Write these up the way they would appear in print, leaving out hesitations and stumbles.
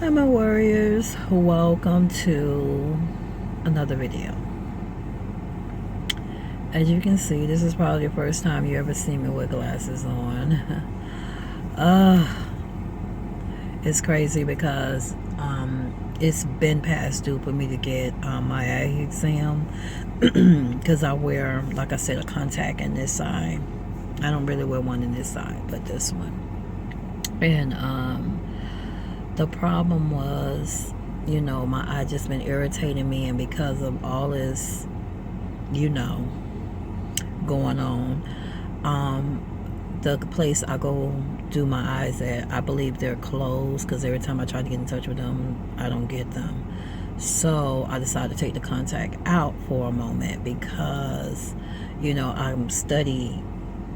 Hi my warriors, welcome to another video. As you can see, this is probably the first time you ever see me with glasses on. It's crazy because it's been past due for me to get my eye exam because I wear, like I said, a contact in this side. I don't really wear one in this side, but this one. And the problem was, my eye just been irritating me, and because of all this, going on, the place I go do my eyes at, I believe they're closed because every time I try to get in touch with them, I don't get them. So I decided to take the contact out for a moment because, I'm study,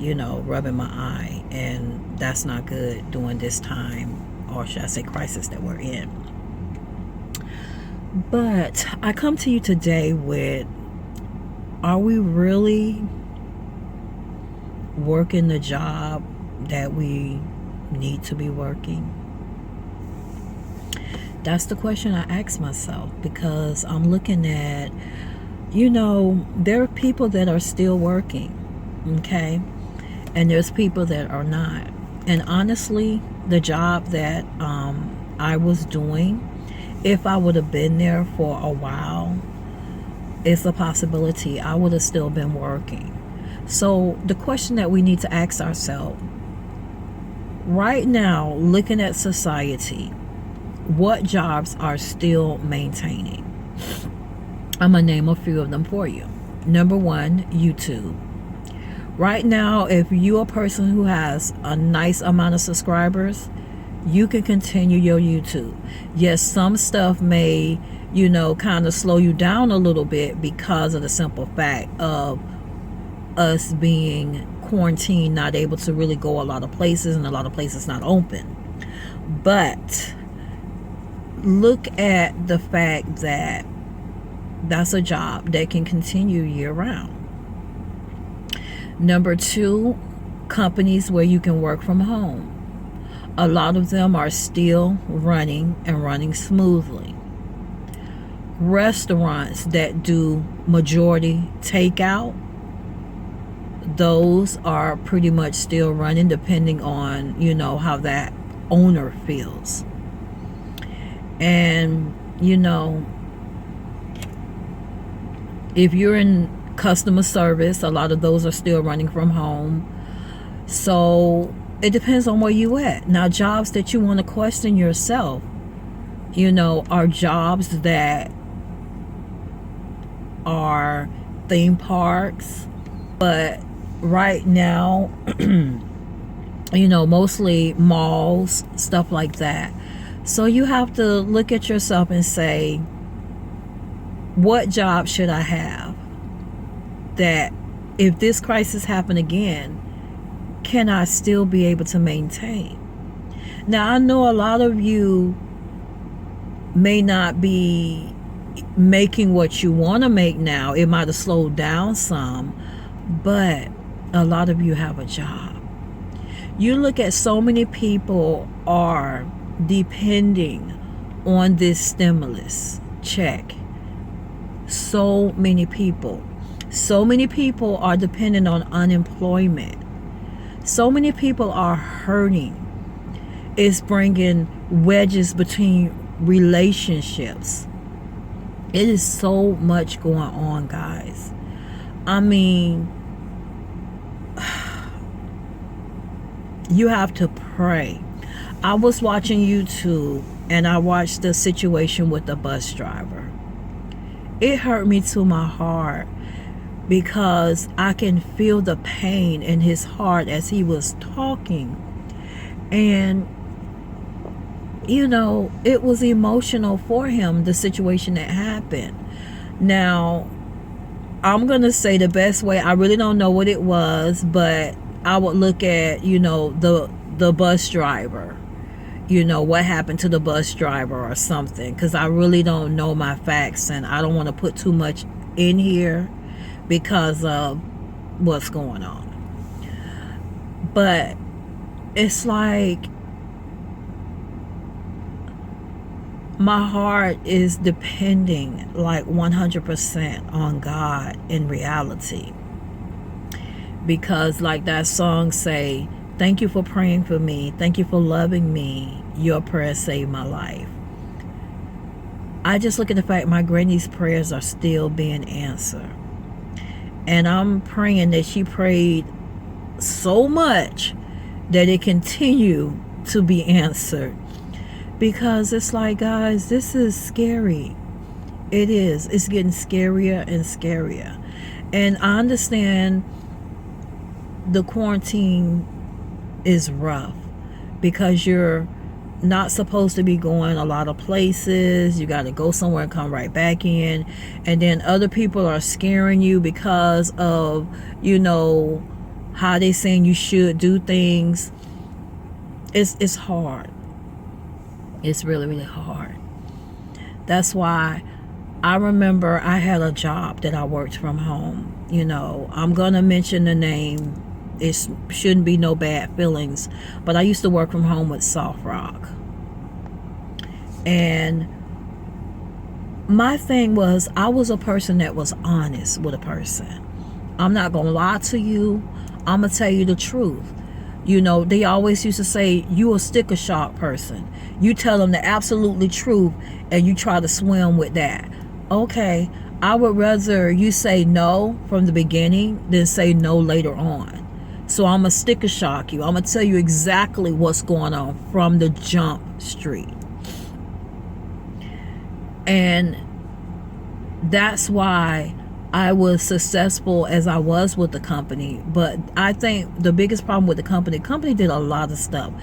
rubbing my eye, and that's not good during this time, or should I say crisis that we're in. But I come to you today with, are we really working the job that we need to be working? That's the question I ask myself, because I'm looking at, there are people that are still working, okay? And there's people that are not. And honestly, the job that I was doing, if I would have been there for a while, it's a possibility I would have still been working. So the question that we need to ask ourselves right now, looking at society, what jobs are still maintaining? I'm gonna name a few of them for you. Number one, YouTube. Right now, if you're a person who has a nice amount of subscribers, you can continue your YouTube. Yes, some stuff may, kind of slow you down a little bit because of the simple fact of us being quarantined, not able to really go a lot of places, and a lot of places not open. But look at the fact that that's a job that can continue year round. Number two, companies where you can work from home. A lot of them are still running and running smoothly. Restaurants that do majority takeout, those are pretty much still running, depending on, how that owner feels. And, if you're in customer service, a lot of those are still running from home. So it depends on where you at. Now, jobs that you want to question yourself, are jobs that are theme parks. But right now, mostly malls, stuff like that. So you have to look at yourself and say, what job should I have that if this crisis happened again, can I still be able to maintain? Now, I know a lot of you may not be making what you want to make now. It might have slowed down some, but a lot of you have a job. You look at so many people are depending on this stimulus check. So many people are dependent on unemployment. So many people are hurting. It's bringing wedges between relationships. It is so much going on, guys. I mean, you have to pray. I was watching YouTube and I watched the situation with the bus driver. It hurt me to my heart because I can feel the pain in his heart as he was talking. And, it was emotional for him, the situation that happened. Now, I'm going to say the best way, I really don't know what it was, but I would look at, the bus driver. What happened to the bus driver or something, because I really don't know my facts, and I don't want to put too much in here because of what's going on. But it's like, my heart is depending like 100% on God in reality. Because like that song say, thank you for praying for me. Thank you for loving me. Your prayer saved my life. I just look at the fact my granny's prayers are still being answered. And I'm praying that she prayed so much that it continue to be answered. Because it's like, guys, this is scary. It is. It's getting scarier and scarier. And I understand the quarantine is rough because you're not supposed to be going a lot of places. You got to go somewhere and come right back in. And then other people are scaring you because of, you know, how they saying you should do things. It's hard. It's really, really hard. That's why I remember I had a job that I worked from home. You know, I'm going to mention the name. It shouldn't be no bad feelings. But I used to work from home with Soft Rock. And my thing was, I was a person that was honest with a person. I'm not going to lie to you. I'm going to tell you the truth. You know, they always used to say, you a sticker shock person. You tell them the absolutely truth and you try to swim with that. Okay, I would rather you say no from the beginning than say no later on. So I'm going to sticker shock you. I'm going to tell you exactly what's going on from the jump street. And that's why I was successful as I was with the company. But I think the biggest problem with the company did a lot of stuff.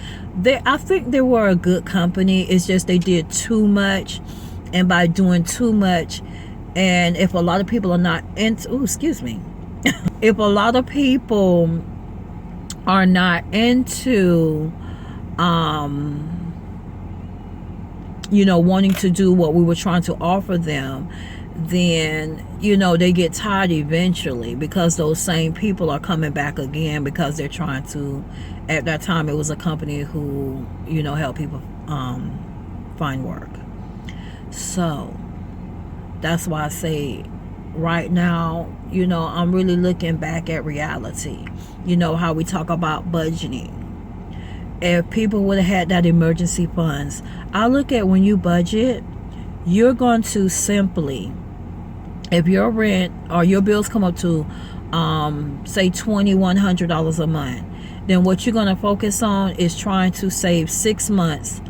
I think they were a good company. It's just they did too much. And by doing too much, and if a lot of people are not into, if a lot of people are not into, you know, wanting to do what we were trying to offer them, then, you know, they get tired eventually because those same people are coming back again because they're trying to, at that time, it was a company who, you know, helped people find work. So that's why I say right now, you know, I'm really looking back at reality. You know, how we talk about budgeting. If people would have had that emergency funds, I look at when you budget, you're going to simply, if your rent or your bills come up to say $2,100 a month, then what you're going to focus on is trying to save 6 months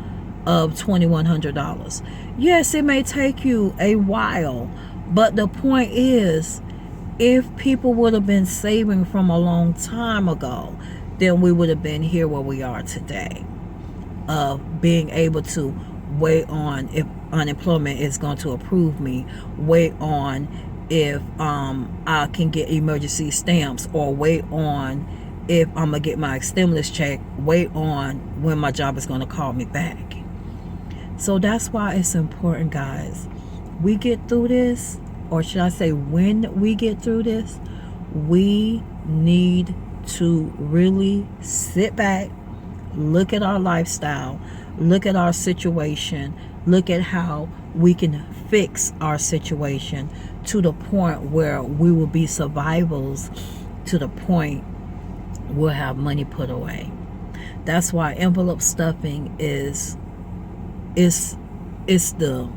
of $2,100. Yes, it may take you a while, but the point is, if people would have been saving from a long time ago, then we would have been here where we are today, of being able to wait on if unemployment is going to approve me, wait on if I can get emergency stamps, or wait on if I'm gonna get my stimulus check, wait on when my job is going to call me back. So that's why it's important, guys, we get through this, or should I say when we get through this, we need to really sit back, look at our lifestyle, look at our situation, look at how we can fix our situation to the point where we will be survivals, to the point we'll have money put away. That's why envelope stuffing is the,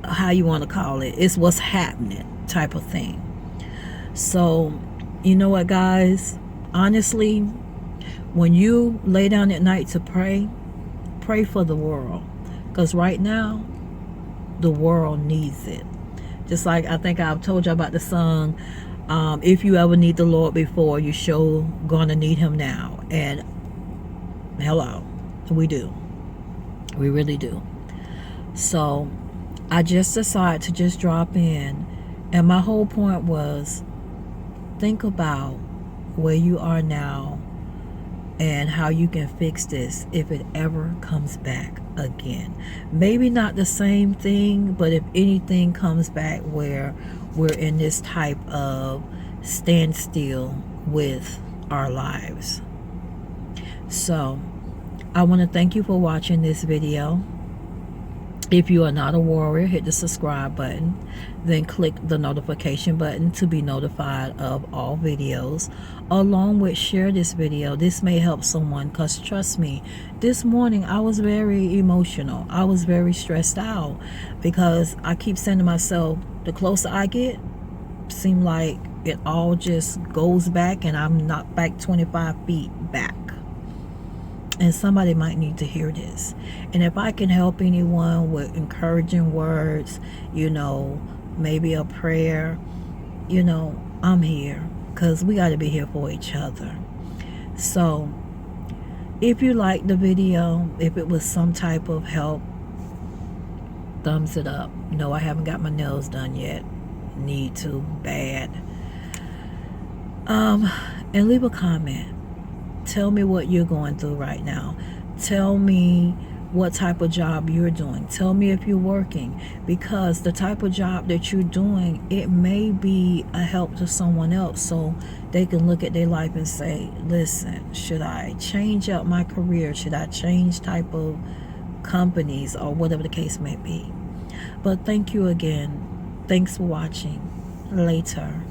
how you want to call it, it's what's happening type of thing. So you know what, guys, honestly, when you lay down at night to pray for the world, because right now the world needs it. Just like I think I've told you about the song, if you ever need the Lord before, you sure gonna need him now. And hello, we do, we really do. So I just decided to just drop in, and my whole point was, think about where you are now and how you can fix this if it ever comes back again. Maybe not the same thing, but if anything comes back where we're in this type of standstill with our lives. So I want to thank you for watching this video. If you are not a warrior, hit the subscribe button, then click the notification button to be notified of all videos. Along with share this video. This may help someone, because trust me, this morning I was very emotional. I was very stressed out because I keep saying to myself, the closer I get, seem like it all just goes back and I'm knocked back 25 feet back. And somebody might need to hear this. And if I can help anyone with encouraging words, you know, maybe a prayer, you know, I'm here, because we got to be here for each other. So if you liked the video, if it was some type of help, thumbs it up. No, I haven't got my nails done yet. Need to, bad. And leave a comment. Tell me what you're going through right now. Tell me what type of job you're doing. Tell me if you're working, because the type of job that you're doing, it may be a help to someone else, so they can look at their life and say, listen, should I change up my career? Should I change type of companies, or whatever the case may be? But thank you again. Thanks for watching. Later.